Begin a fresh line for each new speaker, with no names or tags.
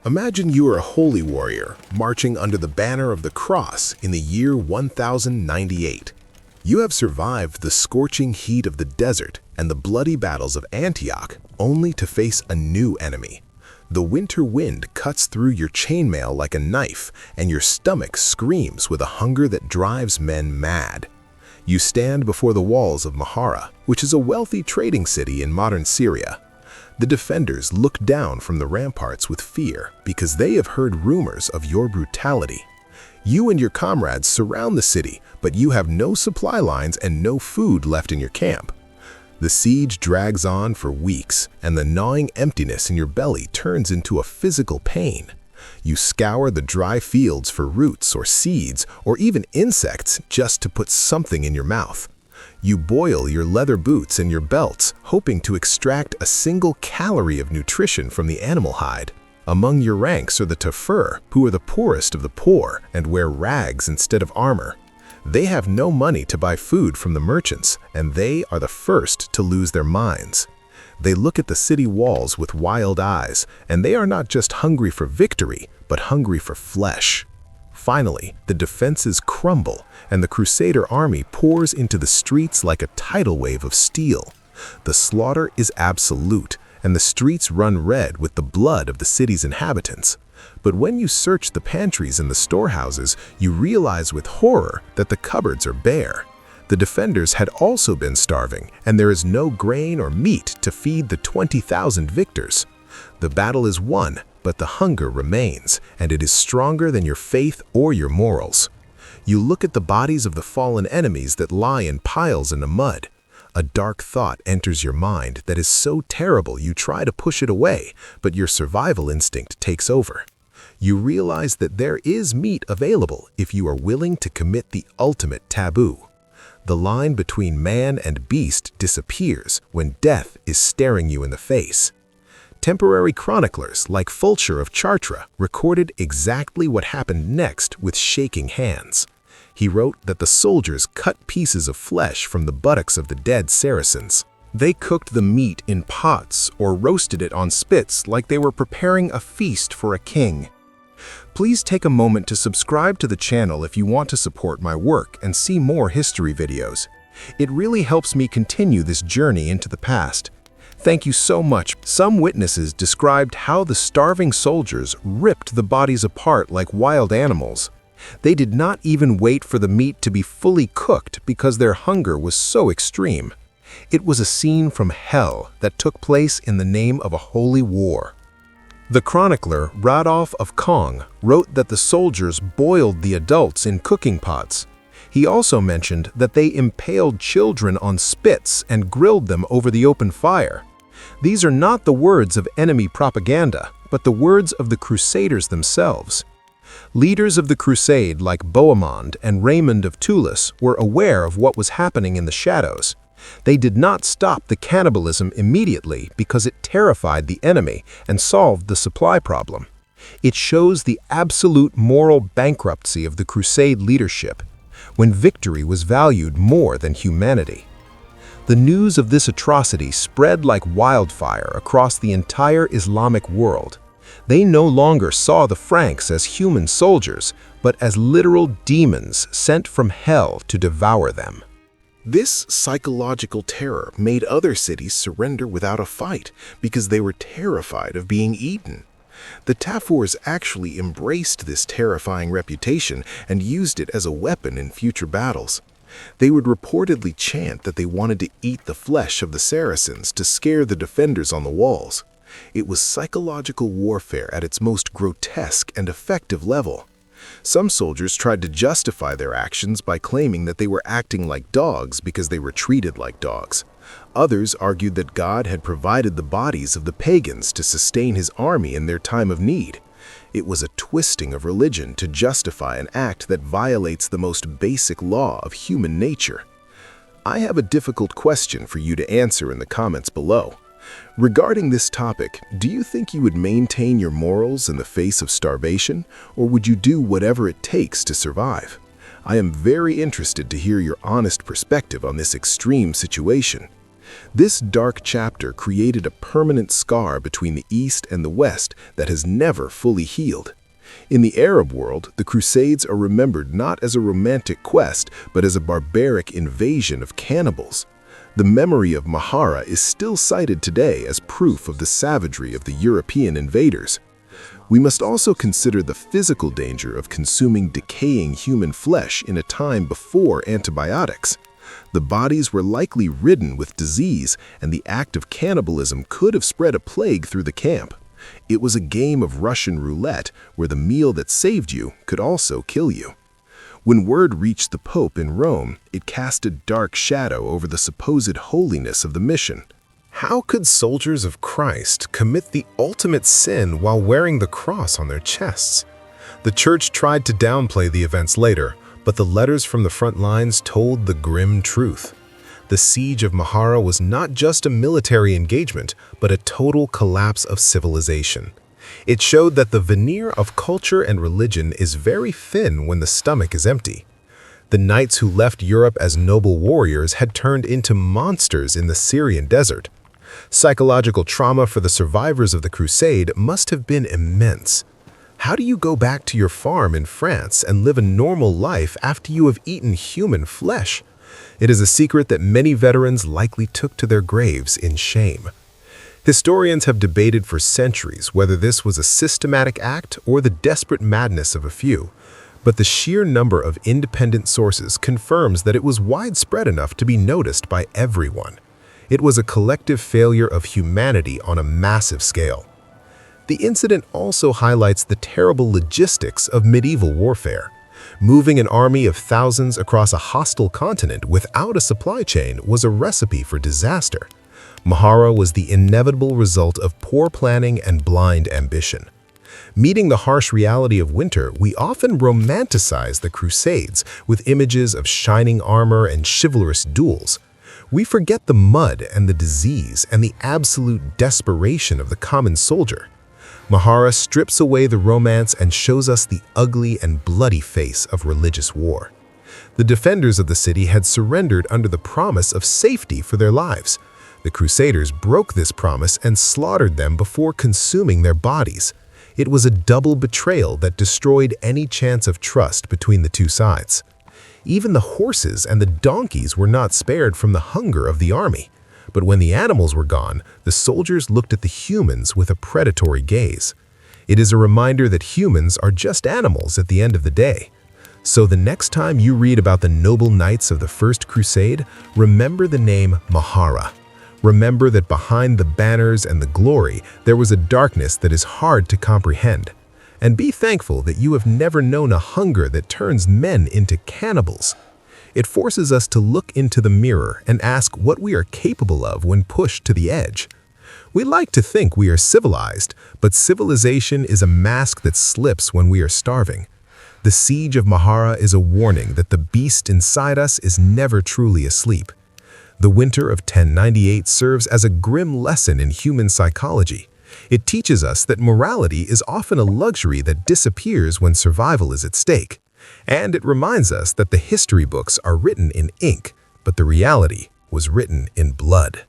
Imagine you are a holy warrior marching under the banner of the cross in the year 1098. You have survived the scorching heat of the desert and the bloody battles of Antioch only to face a new enemy. The winter wind cuts through your chainmail like a knife, and your stomach screams with a hunger that drives men mad. You stand before the walls of Mahara, which is a wealthy trading city in modern Syria. The defenders look down from the ramparts with fear because they have heard rumors of your brutality. You and your comrades surround the city, but you have no supply lines and no food left in your camp. The siege drags on for weeks, and the gnawing emptiness in your belly turns into a physical pain. You scour the dry fields for roots or seeds or even insects just to put something in your mouth. You boil your leather boots and your belts, hoping to extract a single calorie of nutrition from the animal hide. Among your ranks are the Tafur, who are the poorest of the poor and wear rags instead of armor. They have no money to buy food from the merchants, and they are the first to lose their minds. They look at the city walls with wild eyes, and they are not just hungry for victory, but hungry for flesh. Finally, the defenses crumble, and the Crusader army pours into the streets like a tidal wave of steel. The slaughter is absolute, and the streets run red with the blood of the city's inhabitants. But when you search the pantries and the storehouses, you realize with horror that the cupboards are bare. The defenders had also been starving, and there is no grain or meat to feed the 20,000 victors. The battle is won, but the hunger remains, and it is stronger than your faith or your morals. You look at the bodies of the fallen enemies that lie in piles in the mud. A dark thought enters your mind that is so terrible you try to push it away, but your survival instinct takes over. You realize that there is meat available if you are willing to commit the ultimate taboo. The line between man and beast disappears when death is staring you in the face. Temporary chroniclers like Fulcher of Chartres recorded exactly what happened next with shaking hands. He wrote that the soldiers cut pieces of flesh from the buttocks of the dead Saracens. They cooked the meat in pots or roasted it on spits like they were preparing a feast for a king. Please take a moment to subscribe to the channel if you want to support my work and see more history videos. It really helps me continue this journey into the past. Thank you so much. Some witnesses described how the starving soldiers ripped the bodies apart like wild animals. They did not even wait for the meat to be fully cooked because their hunger was so extreme. It was a scene from hell that took place in the name of a holy war. The chronicler Radolf of Kong wrote that the soldiers boiled the adults in cooking pots. He also mentioned that they impaled children on spits and grilled them over the open fire. These are not the words of enemy propaganda, but the words of the Crusaders themselves. Leaders of the Crusade like Bohemond and Raymond of Toulouse were aware of what was happening in the shadows. They did not stop the cannibalism immediately because it terrified the enemy and solved the supply problem. It shows the absolute moral bankruptcy of the Crusade leadership, when victory was valued more than humanity. The news of this atrocity spread like wildfire across the entire Islamic world. They no longer saw the Franks as human soldiers, but as literal demons sent from hell to devour them.
This psychological terror made other cities surrender without a fight because they were terrified of being eaten. The Tafurs actually embraced this terrifying reputation and used it as a weapon in future battles. They would reportedly chant that they wanted to eat the flesh of the Saracens to scare the defenders on the walls. It was psychological warfare at its most grotesque and effective level. Some soldiers tried to justify their actions by claiming that they were acting like dogs because they were treated like dogs. Others argued that God had provided the bodies of the pagans to sustain his army in their time of need. It was a twisting of religion to justify an act that violates the most basic law of human nature. I have a difficult question for you to answer in the comments below. Regarding this topic, do you think you would maintain your morals in the face of starvation, or would you do whatever it takes to survive? I am very interested to hear your honest perspective on this extreme situation. This dark chapter created a permanent scar between the East and the West that has never fully healed. In the Arab world, the Crusades are remembered not as a romantic quest, but as a barbaric invasion of cannibals. The memory of Mahara is still cited today as proof of the savagery of the European invaders. We must also consider the physical danger of consuming decaying human flesh in a time before antibiotics. The bodies were likely ridden with disease, and the act of cannibalism could have spread a plague through the camp. It was a game of Russian roulette where the meal that saved you could also kill you. When word reached the Pope in Rome, it cast a dark shadow over the supposed holiness of the mission.
How could soldiers of Christ commit the ultimate sin while wearing the cross on their chests? The church tried to downplay the events later, but the letters from the front lines told the grim truth. The siege of Mahara was not just a military engagement, but a total collapse of civilization. It showed that the veneer of culture and religion is very thin when the stomach is empty. The knights who left Europe as noble warriors had turned into monsters in the Syrian desert. Psychological trauma for the survivors of the Crusade must have been immense. How do you go back to your farm in France and live a normal life after you have eaten human flesh? It is a secret that many veterans likely took to their graves in shame. Historians have debated for centuries whether this was a systematic act or the desperate madness of a few, but the sheer number of independent sources confirms that it was widespread enough to be noticed by everyone. It was a collective failure of humanity on a massive scale. The incident also highlights the terrible logistics of medieval warfare. Moving an army of thousands across a hostile continent without a supply chain was a recipe for disaster. Mahara was the inevitable result of poor planning and blind ambition. Meeting the harsh reality of winter, we often romanticize the Crusades with images of shining armor and chivalrous duels. We forget the mud and the disease and the absolute desperation of the common soldier. Mahara strips away the romance and shows us the ugly and bloody face of religious war. The defenders of the city had surrendered under the promise of safety for their lives. The Crusaders broke this promise and slaughtered them before consuming their bodies. It was a double betrayal that destroyed any chance of trust between the two sides. Even the horses and the donkeys were not spared from the hunger of the army. But when the animals were gone, the soldiers looked at the humans with a predatory gaze. It is a reminder that humans are just animals at the end of the day. So the next time you read about the noble knights of the First Crusade, remember the name Mahara. Remember that behind the banners and the glory, there was a darkness that is hard to comprehend. And be thankful that you have never known a hunger that turns men into cannibals. It forces us to look into the mirror and ask what we are capable of when pushed to the edge. We like to think we are civilized, but civilization is a mask that slips when we are starving. The siege of Mahara is a warning that the beast inside us is never truly asleep. The winter of 1098 serves as a grim lesson in human psychology. It teaches us that morality is often a luxury that disappears when survival is at stake. And it reminds us that the history books are written in ink, but the reality was written in blood.